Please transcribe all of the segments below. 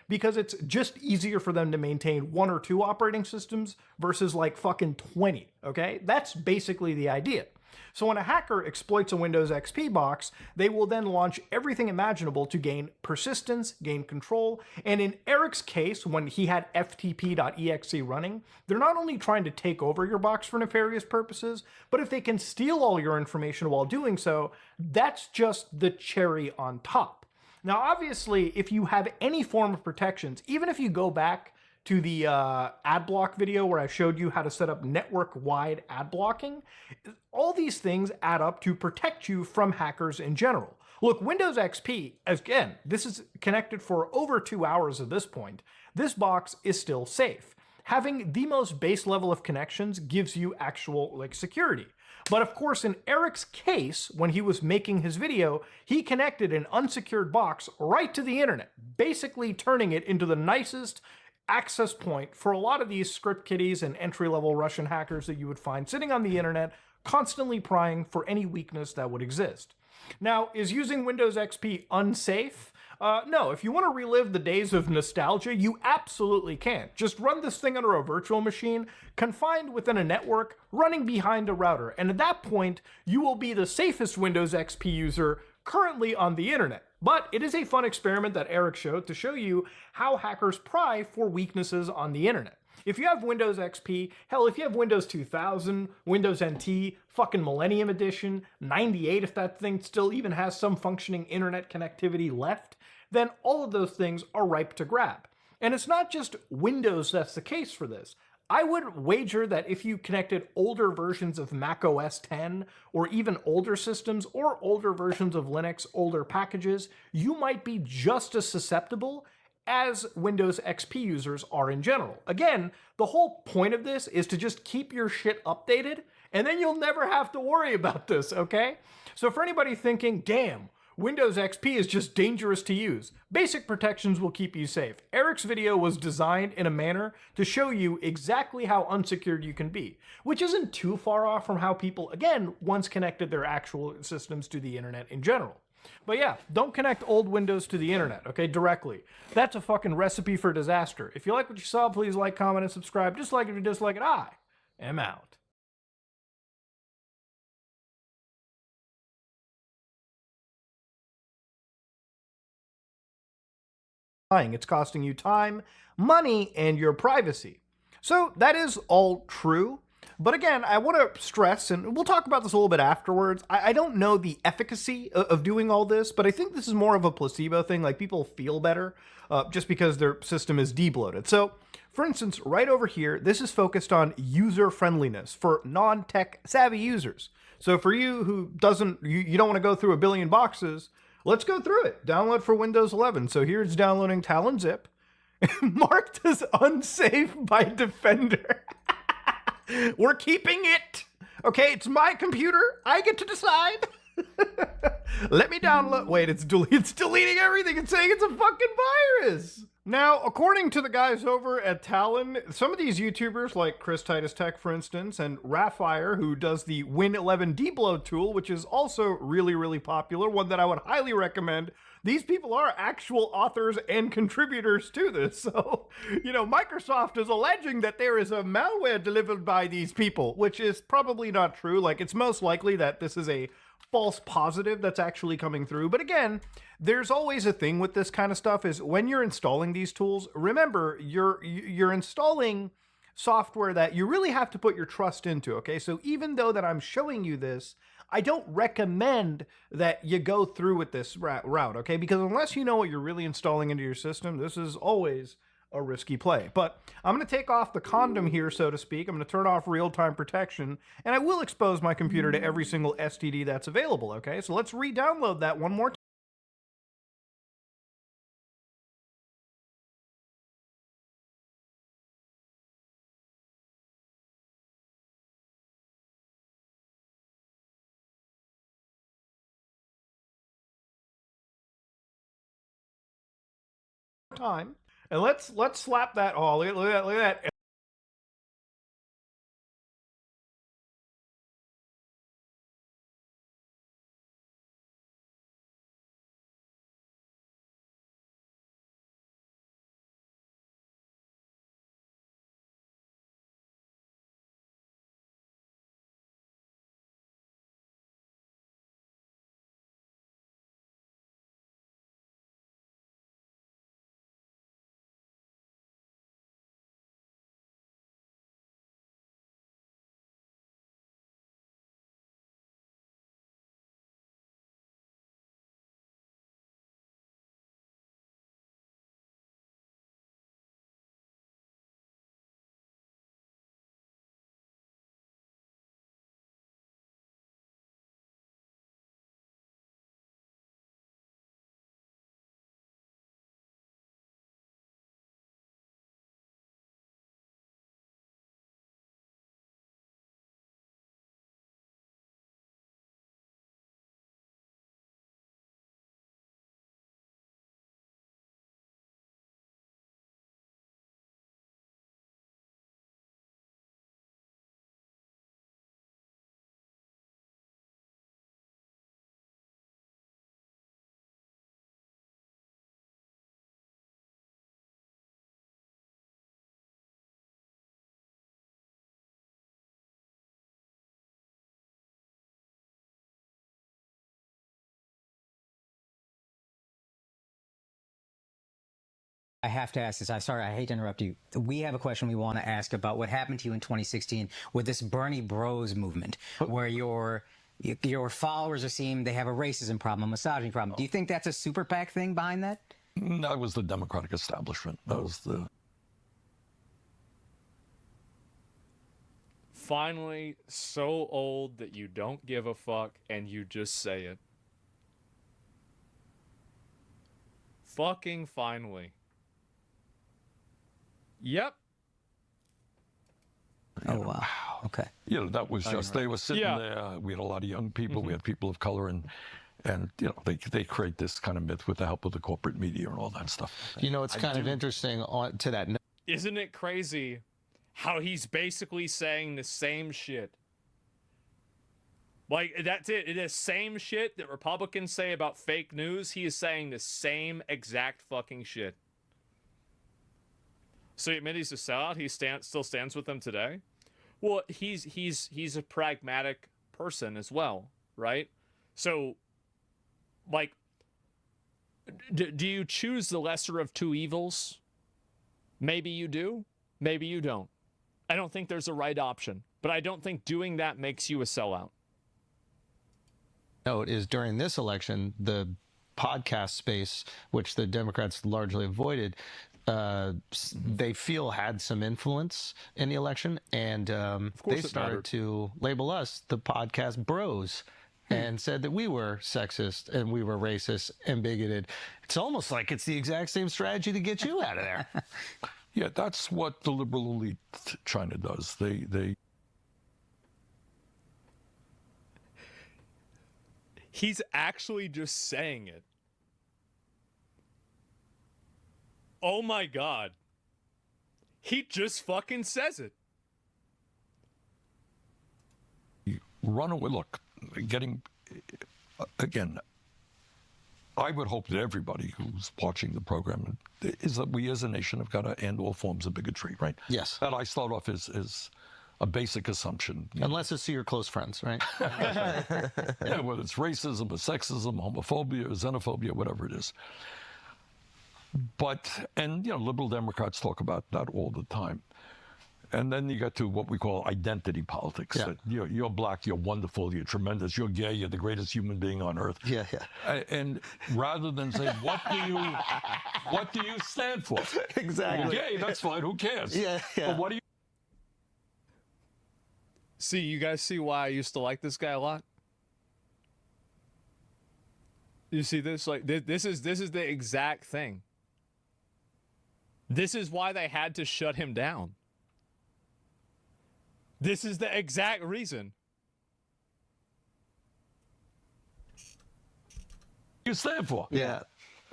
because it's just easier for them to maintain 1 or 2 operating systems versus like fucking 20, okay? That's basically the idea. So when a hacker exploits a Windows XP box, they will then launch everything imaginable to gain persistence, gain control, and in Eric's case, when he had ftp.exe running, they're not only trying to take over your box for nefarious purposes, but if they can steal all your information while doing so, that's just the cherry on top. Now, obviously, if you have any form of protections, even if you go back to the ad block video where I showed you how to set up network-wide ad blocking, all these things add up to protect you from hackers in general. Look, Windows XP, again, this is connected for over 2 hours at this point. This box is still safe. Having the most base level of connections gives you actual security. But of course, in Eric's case, when he was making his video, he connected an unsecured box right to the internet, basically turning it into the nicest access point for a lot of these script kiddies and entry-level Russian hackers that you would find sitting on the internet, constantly prying for any weakness that would exist. Now, is using Windows XP unsafe? No, if you want to relive the days of nostalgia, you absolutely can. Just run this thing under a virtual machine, confined within a network, running behind a router, and at that point, you will be the safest Windows XP user currently on the internet. But it is a fun experiment that Eric showed to show you how hackers pry for weaknesses on the internet. If you have Windows XP, hell, if you have Windows 2000, Windows NT, fucking Millennium Edition, 98 if that thing still even has some functioning internet connectivity left, then all of those things are ripe to grab. And it's not just Windows that's the case for this. I would wager that if you connected older versions of Mac OS X or even older systems or older versions of Linux, older packages, you might be just as susceptible as Windows XP users are in general. Again, the whole point of this is to just keep your shit updated, and then you'll never have to worry about this, okay? So for anybody thinking, damn, Windows XP is just dangerous to use, basic protections will keep you safe. Eric's video was designed in a manner to show you exactly how unsecured you can be, which isn't too far off from how people, again, once connected their actual systems to the internet in general. But yeah, don't connect old Windows to the internet, okay, directly. That's a fucking recipe for disaster. If you like what you saw, please like, comment, and subscribe. Dislike if you dislike it. I am out. It's costing you time, money, and your privacy. So that is all true. But again, I want to stress, and we'll talk about this a little bit afterwards, I don't know the efficacy of doing all this, but I think this is more of a placebo thing, like people feel better just because their system is debloated. So, for instance, right over here, this is focused on user friendliness for non-tech savvy users. So for you who you don't want to go through a billion boxes, let's go through it. Download for Windows 11. So here it's downloading Talon Zip, marked as unsafe by Defender. We're keeping it. Okay, it's my computer. I get to decide. Let me download. Wait, it's deleting everything. It's saying it's a fucking virus. Now, according to the guys over at Talon, some of these YouTubers like Chris Titus Tech, for instance, and Rapfire, who does the Win11 debloat tool, which is also really, really popular, one that I would highly recommend. These people are actual authors and contributors to this. So, you know, Microsoft is alleging that there is a malware delivered by these people, which is probably not true. Like, it's most likely that this is a false positive that's actually coming through. But again, there's always a thing with this kind of stuff is when you're installing these tools, remember, you're installing software that you really have to put your trust into, okay? So even though that I'm showing you this, I don't recommend that you go through with this route, okay? Because unless you know what you're really installing into your system, this is always a risky play. But I'm going to take off the condom here, so to speak. I'm going to turn off real-time protection, and I will expose my computer to every single STD that's available, okay? So let's re-download that one more time. And let's slap that. Oh, look at that. I have to ask this. I'm sorry, I hate to interrupt you. We have a question we want to ask about what happened to you in 2016 with this Bernie Bros movement, where your followers are seeing they have a racism problem, a misogyny problem. Do you think that's a super PAC thing behind that? That was the Democratic establishment. That was the... Finally, so old that you don't give a fuck and you just say it. Fucking finally. Yep. Oh, wow. Okay. You know, that was just, they were sitting there. We had a lot of young people. We had people of color, and you know, they create this kind of myth with the help of the corporate media and all that stuff. You know, it's kind of interesting to that. Isn't it crazy how he's basically saying the same shit? Like, that's it. It is same shit that Republicans say about fake news. He is saying the same exact fucking shit. So you admit he's a sellout? He still stands with them today? Well, he's a pragmatic person as well, right? So, like, do you choose the lesser of two evils? Maybe you do. Maybe you don't. I don't think there's a right option, but I don't think doing that makes you a sellout. Note is during this election, the podcast space, which the Democrats largely avoided, they feel had some influence in the election, and they started to label us the podcast bros and said that we were sexist and we were racist and bigoted. It's almost like it's the exact same strategy to get you out of there. Yeah, that's what the liberal elite China does. They He's actually just saying it. Oh my God. He just fucking says it. run away. Look, getting, again, I would hope that everybody who's watching the program is that we as a nation have got to end all forms of bigotry, right? Yes. That I start off as a basic assumption. Unless it's to your close friends, right? Yeah, whether it's racism or sexism, homophobia, or xenophobia, whatever it is. But, and, you know, liberal Democrats talk about that all the time. And then you get to what we call identity politics. Yeah. That you're black, you're wonderful, you're tremendous, you're gay, you're the greatest human being on earth. Yeah, yeah. And rather than say, what do you stand for? Exactly. You're gay, that's fine, who cares? Yeah, yeah. But what do you... See, you guys see why I used to like this guy a lot? You see this? Like, this is the exact thing. This is why they had to shut him down. This is the exact reason. you stand for? Yeah.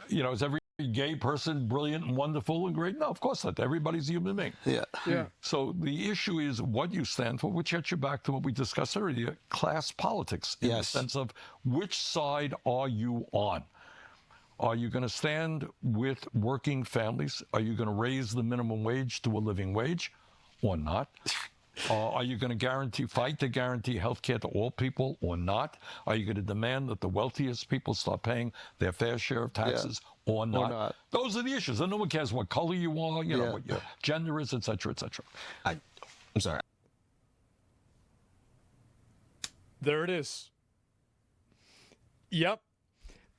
You know, is every gay person brilliant and wonderful and great? No, of course not. Everybody's a human being. Yeah. Yeah. So the issue is what you stand for, which gets you back to what we discussed earlier, class politics, in the sense of which side are you on? Are you going to stand with working families? Are you going to raise the minimum wage to a living wage or not? Are you going to fight to guarantee health care to all people or not? Are you going to demand that the wealthiest people start paying their fair share of taxes or not? Those are the issues. And no one cares what color you are, you know, what your gender is, et cetera, et cetera. I'm sorry. There it is. Yep.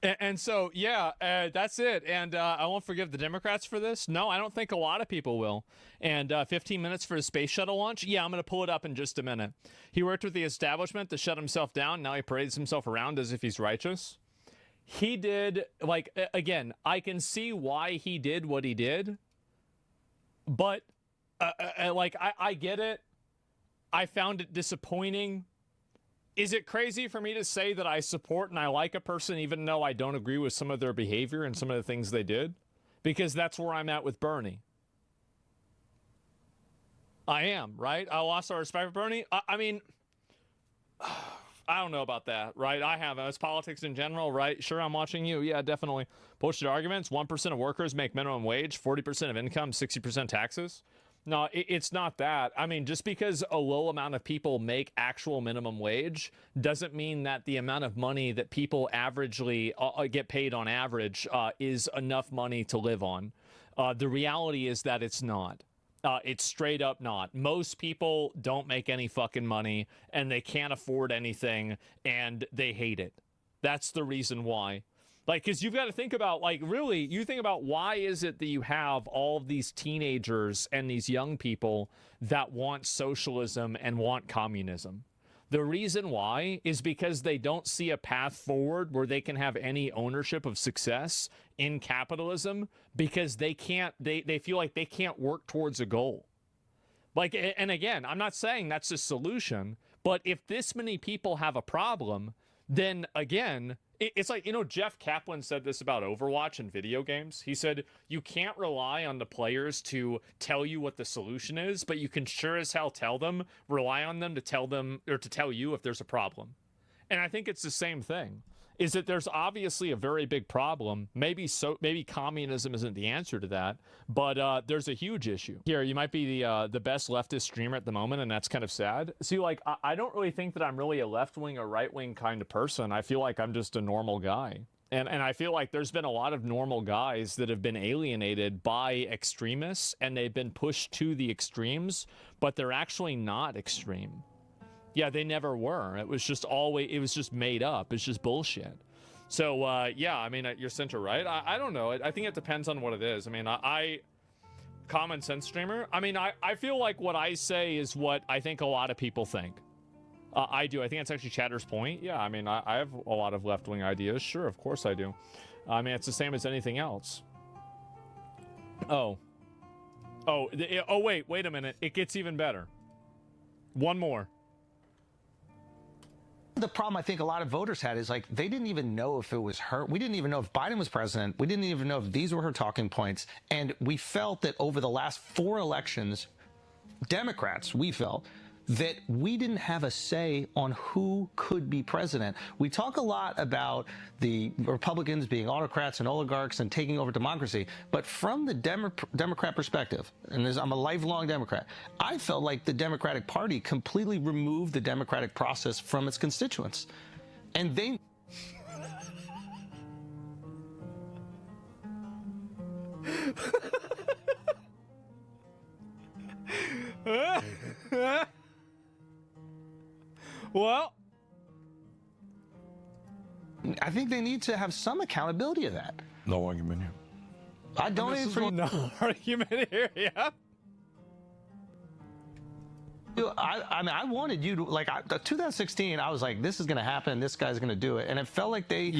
And so, yeah, that's it. And I won't forgive the Democrats for this. No, I don't think a lot of people will. And 15 minutes for the space shuttle launch? Yeah, I'm going to pull it up in just a minute. He worked with the establishment to shut himself down. Now he parades himself around as if he's righteous. He did, like, again, I can see why he did what he did. But, I get it. I found it disappointing. Is it crazy for me to say that I support and I like a person even though I don't agree with some of their behavior and some of the things they did? Because that's where I'm at with Bernie. I am, right? I lost our respect for Bernie. I mean, I don't know about that, right? I have. It's politics in general, right? Sure, I'm watching you. Yeah, definitely. Bullshit arguments. 1% of workers make minimum wage, 40% of income, 60% taxes. No, it's not that. I mean, just because a low amount of people make actual minimum wage doesn't mean that the amount of money that people averagely get paid on average is enough money to live on. The reality is that it's not. It's straight up not. Most people don't make any fucking money, and they can't afford anything, and they hate it. That's the reason why. Like, because you've got to think about, like, really, you think about why is it that you have all of these teenagers and these young people that want socialism and want communism. The reason why is because they don't see a path forward where they can have any ownership of success in capitalism, because they can't, they feel like they can't work towards a goal. Like, and again, I'm not saying that's a solution, but if this many people have a problem, then again, it's like, you know, Jeff Kaplan said this about Overwatch and video games. He said, you can't rely on the players to tell you what the solution is, but you can sure as hell rely on them to tell them, or to tell you if there's a problem. And I think it's the same thing, is that there's obviously a very big problem. Maybe communism isn't the answer to that, but there's a huge issue. Here, you might be the best leftist streamer at the moment, and that's kind of sad. See, like, I don't really think that I'm really a left-wing or right-wing kind of person. I feel like I'm just a normal guy. And I feel like there's been a lot of normal guys that have been alienated by extremists, and they've been pushed to the extremes, but they're actually not extreme. Yeah, they never were. It was just made up. It's just bullshit. So, yeah, I mean, you're center right. I don't know. I think it depends on what it is. I mean, common sense streamer. I mean, I feel like what I say is what I think a lot of people think. I do. I think that's actually Chatter's point. Yeah, I mean, I have a lot of left-wing ideas. Sure, of course I do. I mean, it's the same as anything else. Wait a minute. It gets even better. One more. The problem I think a lot of voters had is, like, they didn't even know if it was her. We didn't even know if Biden was president. We didn't even know if these were her talking points. And we felt that over the last 4 elections, Democrats, we felt that we didn't have a say on who could be president. We talk a lot about the Republicans being autocrats and oligarchs and taking over democracy, but from the Democrat perspective, and I'm a lifelong Democrat, I felt like the Democratic Party completely removed the democratic process from its constituents. And they... Well, I think they need to have some accountability of that. No argument here. I donated for no argument here, yeah. I mean, I wanted you to, like, 2016, I was like, this is going to happen. This guy's going to do it. And it felt like they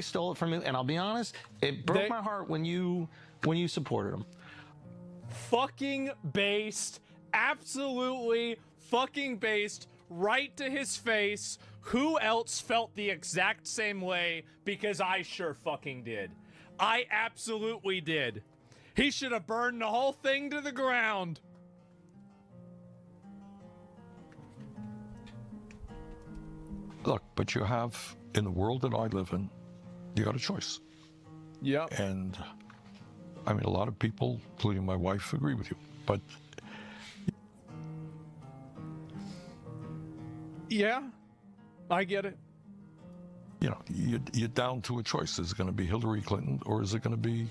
stole it from me. And I'll be honest, it broke my heart when you supported them. Fucking based, absolutely fucking based, right to his face. Who else felt the exact same way? Because I sure fucking did. I absolutely did. He should have burned the whole thing to the ground. Look, but you have, in the world that I live in, you got a choice. Yeah. And I mean, a lot of people, including my wife, agree with you. But yeah, I get it. You know, you're down to a choice. Is it going to be Hillary Clinton or is it going to be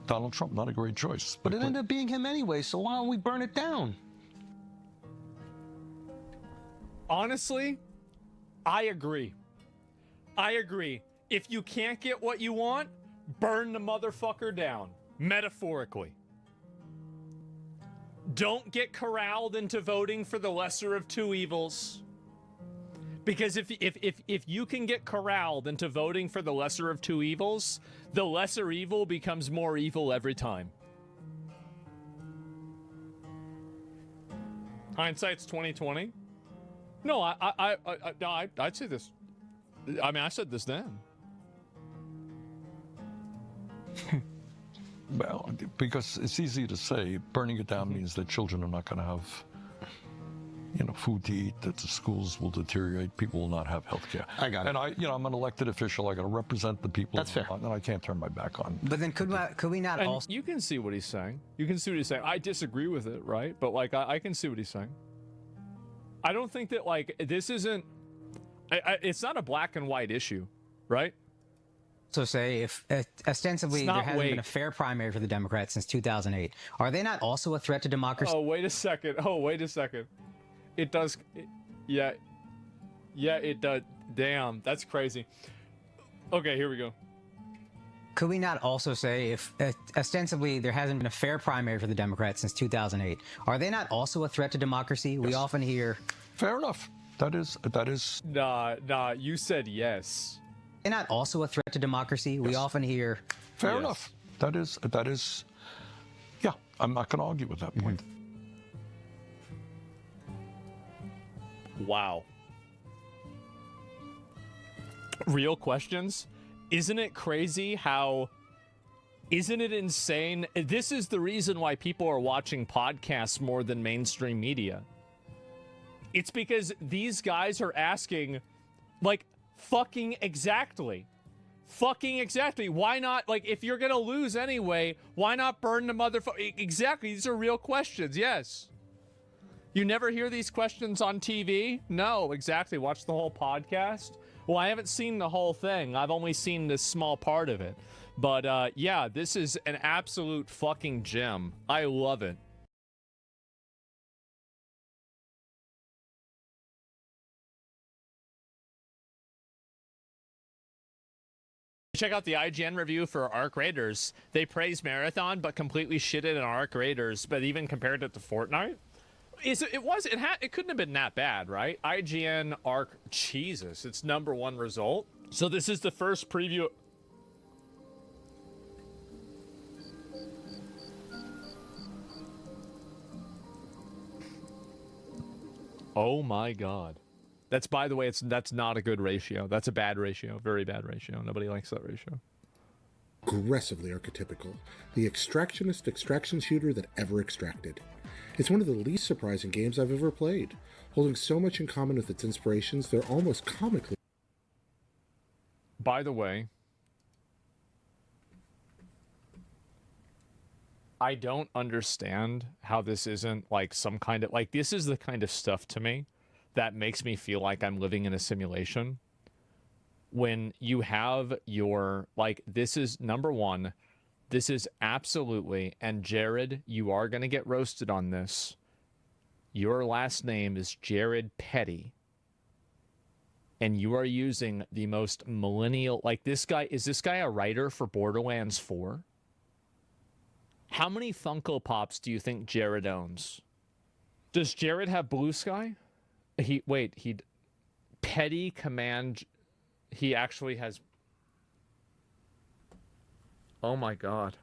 Donald Trump? Not a great choice. But it ended up being him anyway, so why don't we burn it down? Honestly, I agree. I agree. If you can't get what you want, burn the motherfucker down. Metaphorically. Don't get corralled into voting for the lesser of two evils. Because if you can get corralled into voting for the lesser of two evils, the lesser evil becomes more evil every time. Hindsight's 2020. No, I'd say this. I mean, I said this then. Well, because it's easy to say burning it down means that children are not going to have, you know, food to eat, that the schools will deteriorate, people will not have health care. I got it. And I'm an elected official. I got to represent the people. That's fair. And I can't turn my back on. But then could we not And also? you can see what he's saying. You can see what he's saying. I disagree with it, right? But like, I can see what he's saying. I don't think that, like, this isn't. It's not a black and white issue, right? also say if ostensibly It's there not hasn't been a wait. fair primary for the Democrats since 2008, are they not also a threat to democracy? Oh, wait a second. Oh, wait a second. It does. Yeah. Yeah, it does. Damn, that's crazy. Okay, here we go. Could we not also say if ostensibly there hasn't been a fair primary for the Democrats since 2008, are they not also a threat to democracy? We often hear. Fair enough. That is. Nah, you said yes. They're not also a threat to democracy. We often hear. Fair Yes. enough. That is. Yeah, I'm not going to argue with that point. Wow. Real questions? Isn't it crazy how... Isn't it insane? This is the reason why people are watching podcasts more than mainstream media. It's because these guys are asking, like, fucking exactly. Fucking exactly. Why not, like, if you're gonna lose anyway, why not burn the motherfucker? Exactly, these are real questions, yes. You never hear these questions on TV? No, exactly. Watch the whole podcast. Well, I haven't seen the whole thing. I've only seen this small part of it. But, yeah, this is an absolute fucking gem. I love it. Check out the IGN review for Arc Raiders. They praised Marathon, but completely shitted on Arc Raiders, but even compared it to Fortnite. It couldn't have been that bad, right? IGN Arc, Jesus, it's #1 result. So this is the first preview. Oh my God. That's, by the way, that's not a good ratio. That's a bad ratio, very bad ratio. Nobody likes that ratio. Aggressively archetypical, the extractionist extraction shooter that ever extracted. It's one of the least surprising games I've ever played, holding so much in common with its inspirations they're almost comically. By the way, I don't understand how this isn't like some kind of, like, this is the kind of stuff to me that makes me feel like I'm living in a simulation. When you have your, like, this is #1, this is absolutely, and Jared, you are going to get roasted on this. Your last name is Jared Petty. And you are using the most millennial, like, this guy, is this guy a writer for Borderlands 4? How many Funko Pops do you think Jared owns? Does Jared have Blue Sky? Petty Command, he actually has. Oh my God.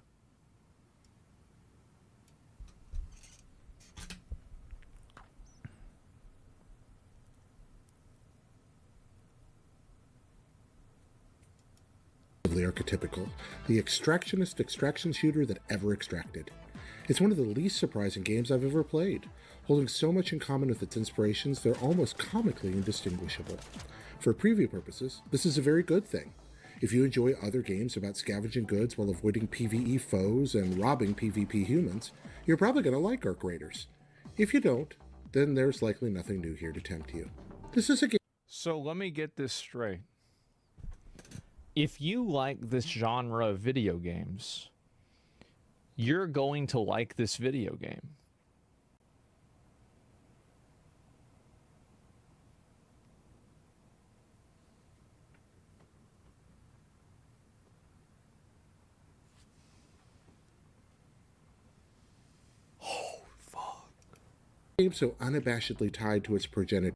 Archetypical, the extractionist extraction shooter that ever extracted. It's one of the least surprising games I've ever played, holding so much in common with its inspirations they're almost comically indistinguishable. For preview purposes, this is a very good thing. If you enjoy other games about scavenging goods while avoiding PvE foes and robbing PvP humans, you're probably going to like Arc Raiders. If you don't, then there's likely nothing new here to tempt you. This is a game. So let me get this straight. If you like this genre of video games, you're going to like this video game. Game so unabashedly tied to its progenitor.